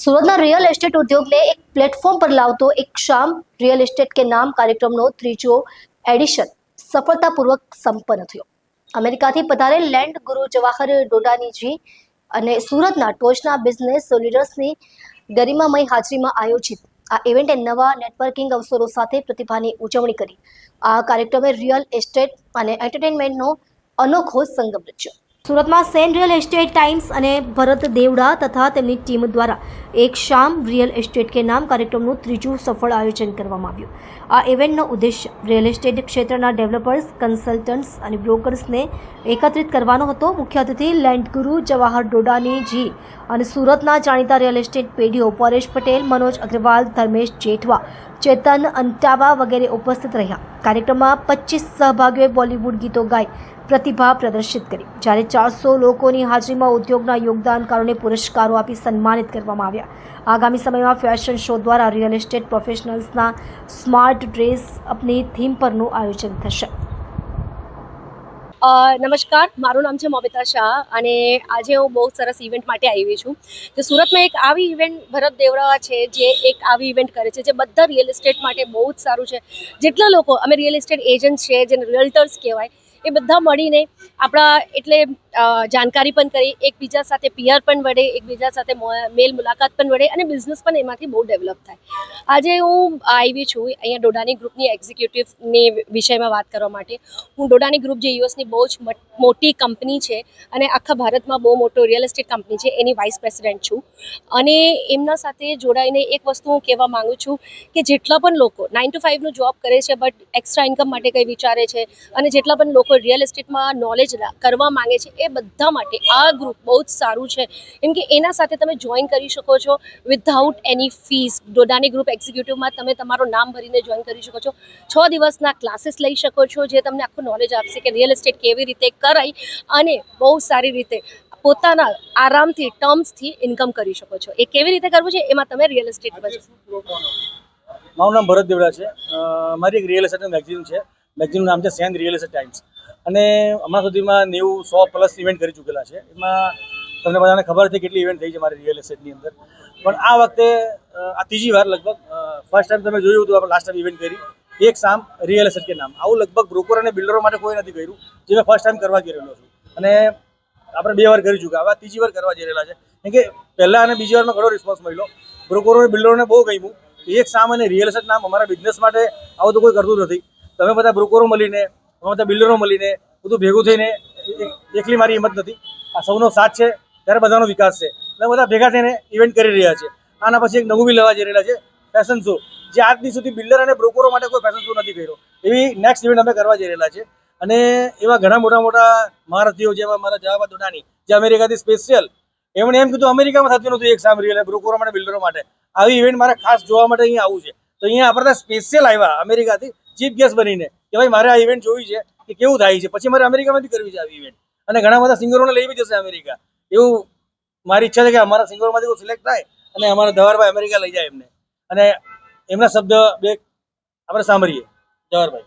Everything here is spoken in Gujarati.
सूरतना रियल एस्टेट उद्योग ने एक प्लेटफॉर्म पर लावतो एक शाम रियल एस्टेट के नाम कार्यक्रमનો ત્રીજો એડિશન સફળતાપૂર્વક સંપન્ન થયો। અમેરિકાથી પધારેલ લેન્ડ ગુરુ જવાહર ડોડાનીજી અને સુરતના ટોચના બિઝનેસ લીડર્સની ગરિમામય હાજરીમાં આયોજિત આ ઇવેન્ટે નવા નેટવર્કિંગ અવસરો સાથે પ્રતિભાની ઉજવણી કરી। આ કાર્યક્રમે રિયલ એસ્ટેટ અને એન્ટરટેનમેન્ટનો અનોખો સંગમ રચ્યો। સુરતમાં સેન રિયલ એસ્ટેટ ટાઈમ્સ અને ભરત દેવડા તથા તેમની ટીમ દ્વારા એક શામ રિયલ એસ્ટેટ કે નામ કાર્યક્રમનું ત્રીજું સફળ આયોજન કરવામાં આવ્યું। આ ઇવેન્ટનો ઉદ્દેશ્ય રિયલ એસ્ટેટ ક્ષેત્રના ડેવલપર્સ, કન્સલ્ટન્ટ્સ અને બ્રોકર્સને એકત્રિત કરવાનો હતો। મુખ્ય અતિથિ લેન્ડ ગુરુ જવાહર ડોડાનીજી અને સુરતના જાણીતા રિયલ એસ્ટેટ પેઢીઓ પરેશ પટેલ, મનોજ અગ્રવાલ, ધર્મેશ જેઠવા, ચેતન અંટાવા વગેરે ઉપસ્થિત રહ્યા। કાર્યક્રમમાં 25 સહભાગીઓએ બોલિવૂડ ગીતો ગાઈ પ્રતિભા પ્રદર્શિત કરી, જ્યારે 400 લોકોની હાજરીમાં ઉદ્યોગના યોગદાનકારોને પુરસ્કારો આપી સન્માનિત કરવામાં આવ્યા। આગામી સમયમાં ફેશન શો દ્વારા રિયલ એસ્ટેટ પ્રોફેશનલ્સના સ્માર્ટ ડ્રેસ અપની થીમ પરનું આયોજન થશે। નમસ્કાર, મારું નામ છે મોબિતા શાહ અને આજે હું બહુ સરસ ઇવેન્ટ માટે આવી છું। તો સુરતમાં એક આવી ઇવેન્ટ ભરત દેવડા છે જે એક આવી ઇવેન્ટ કરે છે જે બધા રિયલ એસ્ટેટ માટે બહુ જ સારું છે। જેટલા લોકો અમે રિયલ એસ્ટેટ એજન્ટ છે, જેને રિયલ્ટર્સ કહેવાય, એ બધા મળીને આપણા એટલે જાણકારી પણ કરી, એકબીજા સાથે પીઆર પણ વળે, એકબીજા સાથે મેલ મુલાકાત પણ વળે અને બિઝનેસ પણ એમાંથી બહુ ડેવલપ થાય। આજે હું આવી છું અહીંયા ડોડાની ગ્રુપની એક્ઝિક્યુટિવની વિષયમાં વાત કરવા માટે। હું ડોડાની ગ્રુપ જે યુએસની બહુ જ મોટી કંપની છે અને આખા ભારતમાં બહુ મોટો રિયલ એસ્ટેટ કંપની છે, એની વાઇસ પ્રેસિડેન્ટ છું અને એમના સાથે જોડાઈને એક વસ્તુ હું કહેવા માગું છું કે જેટલા પણ લોકો 9 to 5નું જોબ કરે છે બટ એક્સ્ટ્રા ઇન્કમ માટે કંઈ વિચારે છે અને જેટલા પણ લોકો રિયલ એસ્ટેટમાં નોલેજ કરવા માંગે છે એ બધા માટે આ ગ્રુપ બહુ જ સારું છે, કેમ કે એના સાથે તમે જોઈન કરી શકો છો વિધાઉટ એની ફીસ। ડોડાની ગ્રુપ એક્ઝિક્યુટિવમાં તમે તમારું નામ ભરીને જોઈન કરી શકો છો। 6 દિવસના ક્લાસીસ લઈ શકો છો જે તમને આખું નોલેજ આપશે કે રિયલ એસ્ટેટ કેવી રીતે કરાય અને બહુ સારી રીતે પોતાના આરામથી ટર્મ્સથી ઇન્કમ કરી શકો છો। એ કેવી રીતે કરવું છે એમાં તમે રિયલ એસ્ટેટ મારું નામ ભરત દેવડા છે। મારી એક રિયલ એસ્ટેટ મેગઝીન છે, મેગઝીનનું નામ છે સેન રિયલ એસ્ટેટ ટાઈમ્સ અને હમણાં સુધીમાં 90-100+ ઇવેન્ટ કરી ચૂકેલા છે। એમાં તમને બધાને ખબર છે કેટલી ઇવેન્ટ થઈ છે મારી રિયલ એસ્ટેટની અંદર, પણ આ વખતે આ ત્રીજી વાર લગભગ ફર્સ્ટ ટાઈમ તમે જોયું હતું આપણે લાસ્ટ ટાઈમ ઇવેન્ટ કરી એક શામ રિયલ એસ્ટેટ કે નામ, આવું લગભગ બ્રોકર અને બિલ્ડરો માટે કોઈ નથી કર્યું જે મેં ફર્સ્ટ ટાઈમ કરવા જઈ રહ્યો છું અને આપણે 2 વાર કરી ચૂક્યા, હવે ત્રીજી વાર કરવા જઈ રહેલા છે કેમ કે પહેલાં અને બીજી વારમાં ઘણો રિસ્પોન્સ મળ્યો। બ્રોકરો અને બિલ્ડરોને બહુ ગમ્યું એક શામ અને રિયલ એસ્ટેટ નામ અમારા બિઝનેસ માટે આવું તો કોઈ કરતું નથી। તમે બધા બ્રોકરો મળીને, અમે બધા બિલ્ડરો મળીને બધું ભેગું થઈને, એકલી મારી હિંમત નથી, આ સૌનો સાથ છે ત્યારે બધાનો વિકાસ છે એટલે બધા ભેગા થઈને ઇવેન્ટ કરી રહ્યા છે। આના પછી એક નવું બી લેવા જઈ રહેલા છે ફેશન શો, જે આજ દી સુધી બિલ્ડર અને બ્રોકરો માટે કોઈ ફેશન શો નથી કર્યો, એવી નેક્સ્ટ ઇવેન્ટ અમે કરવા જઈ રહેલા છે। અને એવા ઘણા મોટા મોટા મહારથીઓ જેવા મારા જવાહર ડોડાની જે અમેરિકાથી સ્પેશિયલ, એમણે એમ કીધું અમેરિકામાં થતું નહોતું એક શામ રિયલ બ્રોકરો માટે બિલ્ડરો માટે આવી ઇવેન્ટ મારે ખાસ જોવા માટે અહીંયા આવવું છે, તો અહીંયા આપણે સ્પેશિયલ આવ્યા અમેરિકાથી ચીફ ગેસ્ટ બનીને કે ભાઈ મારે આ ઇવેન્ટ જોવી છે કે કેવું થાય છે, પછી મારે અમેરિકામાંથી કરવી છે આવી ઇવેન્ટ અને ઘણા બધા સિંગરોને લઈ બી જશે અમેરિકા, એવું મારી ઈચ્છા છે કે અમારા સિંગરોમાંથી કોઈ સિલેક્ટ થાય અને અમારા જવાહરભાઈ અમેરિકા લઈ જાય એમને અને એમના શબ્દ બે આપણે સાંભળીએ। જવાહરભાઈ।